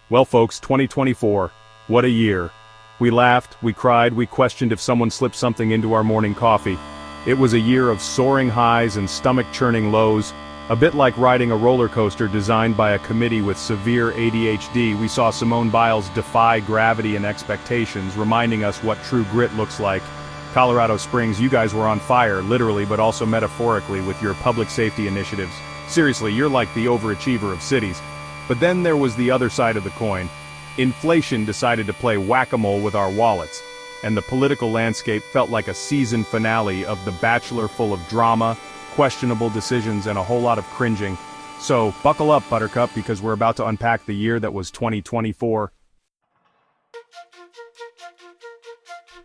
Well folks, 2024, what a year. We laughed, we cried, we questioned if someone slipped something into our morning coffee. It was a year of soaring highs and stomach-churning lows. A bit like riding a roller coaster designed by a committee with severe ADHD. We saw Simone Biles defy gravity and expectations, reminding us what true grit looks like. Colorado Springs, you guys were on fire, literally but also metaphorically, with your public safety initiatives. Seriously, you're like the overachiever of cities. But then there was the other side of the coin. Inflation decided to play whack-a-mole with our wallets, and the political landscape felt like a season finale of The Bachelor, full of drama, questionable decisions, and a whole lot of cringing. So, buckle up, Buttercup, because we're about to unpack the year that was 2024.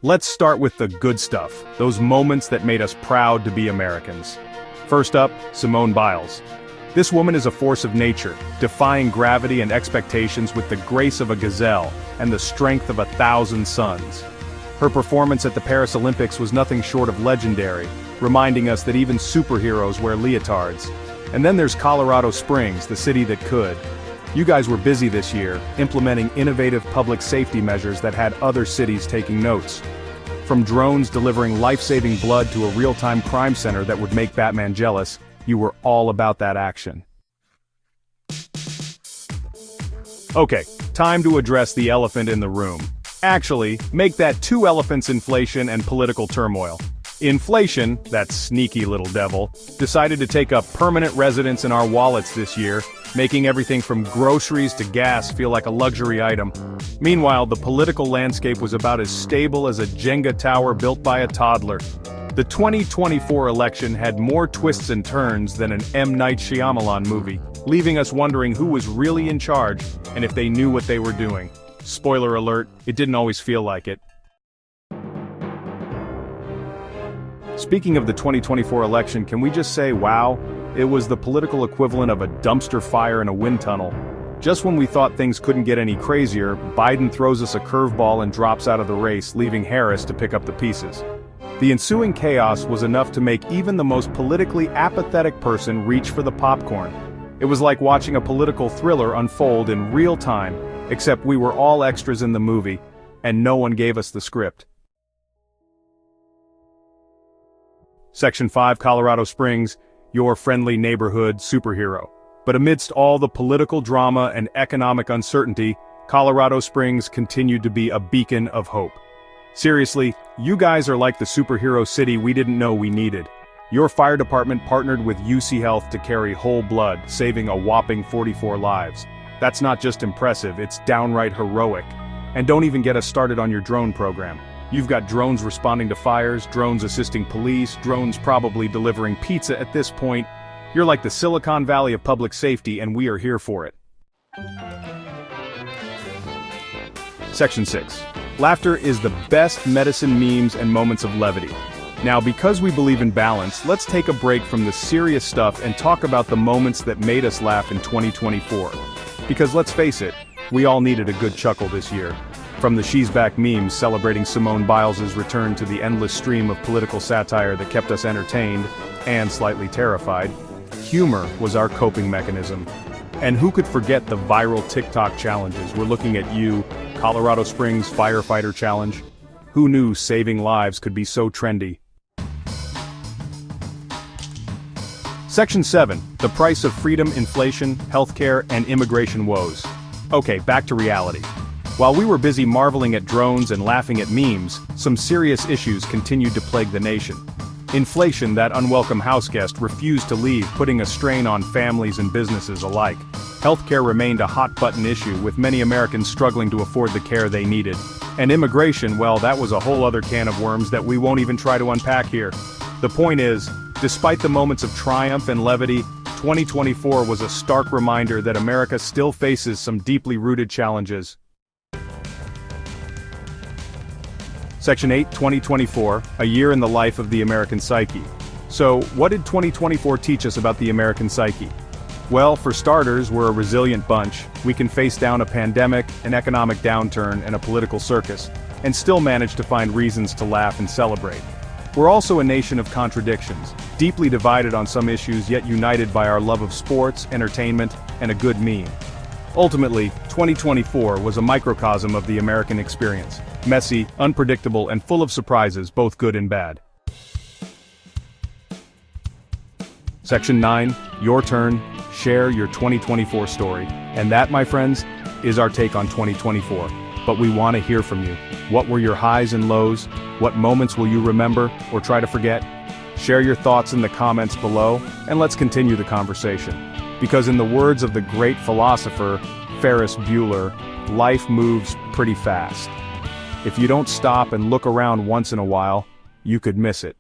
Let's start with the good stuff, those moments that made us proud to be Americans. First up, Simone Biles. This woman is a force of nature, defying gravity and expectations with the grace of a gazelle and the strength of 1,000 suns. Her performance at the Paris Olympics was nothing short of legendary, reminding us that even superheroes wear leotards. And then there's Colorado Springs, the city that could. You guys were busy this year, implementing innovative public safety measures that had other cities taking notes. From drones delivering life-saving blood to a real-time crime center that would make Batman jealous, you were all about that action. Okay, time to address the elephant in the room. Actually, make that two elephants: inflation and political turmoil. Inflation, that sneaky little devil, decided to take up permanent residence in our wallets this year, making everything from groceries to gas feel like a luxury item. Meanwhile, the political landscape was about as stable as a Jenga tower built by a toddler. The 2024 election had more twists and turns than an M. Night Shyamalan movie, leaving us wondering who was really in charge and if they knew what they were doing. Spoiler alert, it didn't always feel like it. Speaking of the 2024 election, can we just say, wow, it was the political equivalent of a dumpster fire in a wind tunnel. Just when we thought things couldn't get any crazier, Biden throws us a curveball and drops out of the race, leaving Harris to pick up the pieces. The ensuing chaos was enough to make even the most politically apathetic person reach for the popcorn. It was like watching a political thriller unfold in real time, except we were all extras in the movie, and no one gave us the script. Section 5, Colorado Springs, your friendly neighborhood superhero. But amidst all the political drama and economic uncertainty, Colorado Springs continued to be a beacon of hope. Seriously, you guys are like the superhero city we didn't know we needed. Your fire department partnered with UC Health to carry whole blood, saving a whopping 44 lives. That's not just impressive, it's downright heroic. And don't even get us started on your drone program. You've got drones responding to fires, drones assisting police, drones probably delivering pizza at this point. You're like the Silicon Valley of public safety, and we are here for it. Section 6. Laughter is the best medicine. Memes and moments of levity. Now, because we believe in balance, let's take a break from the serious stuff and talk about the moments that made us laugh in 2024. Because let's face it, we all needed a good chuckle this year. From the She's Back memes celebrating Simone Biles' return to the endless stream of political satire that kept us entertained and slightly terrified, humor was our coping mechanism. And who could forget the viral TikTok challenges? We're looking at you, Colorado Springs Firefighter Challenge. Who knew saving lives could be so trendy? Section 7, the price of freedom, inflation, healthcare, and immigration woes. Okay, back to reality. While we were busy marveling at drones and laughing at memes, some serious issues continued to plague the nation. Inflation, that unwelcome house guest, refused to leave, putting a strain on families and businesses alike. Healthcare remained a hot-button issue, with many Americans struggling to afford the care they needed. And immigration, well, that was a whole other can of worms that we won't even try to unpack here. The point is, despite the moments of triumph and levity, 2024 was a stark reminder that America still faces some deeply rooted challenges. Section 8, 2024, a year in the life of the American psyche. So, what did 2024 teach us about the American psyche? Well, for starters, we're a resilient bunch. We can face down a pandemic, an economic downturn, and a political circus, and still manage to find reasons to laugh and celebrate. We're also a nation of contradictions, deeply divided on some issues yet united by our love of sports, entertainment, and a good meme. Ultimately, 2024 was a microcosm of the American experience. Messy, unpredictable, and full of surprises, both good and bad. Section 9, your turn, share your 2024 story. And that, my friends, is our take on 2024. But we want to hear from you. What were your highs and lows? What moments will you remember or try to forget? Share your thoughts in the comments below, and let's continue the conversation. Because in the words of the great philosopher, Ferris Bueller, life moves pretty fast. If you don't stop and look around once in a while, you could miss it.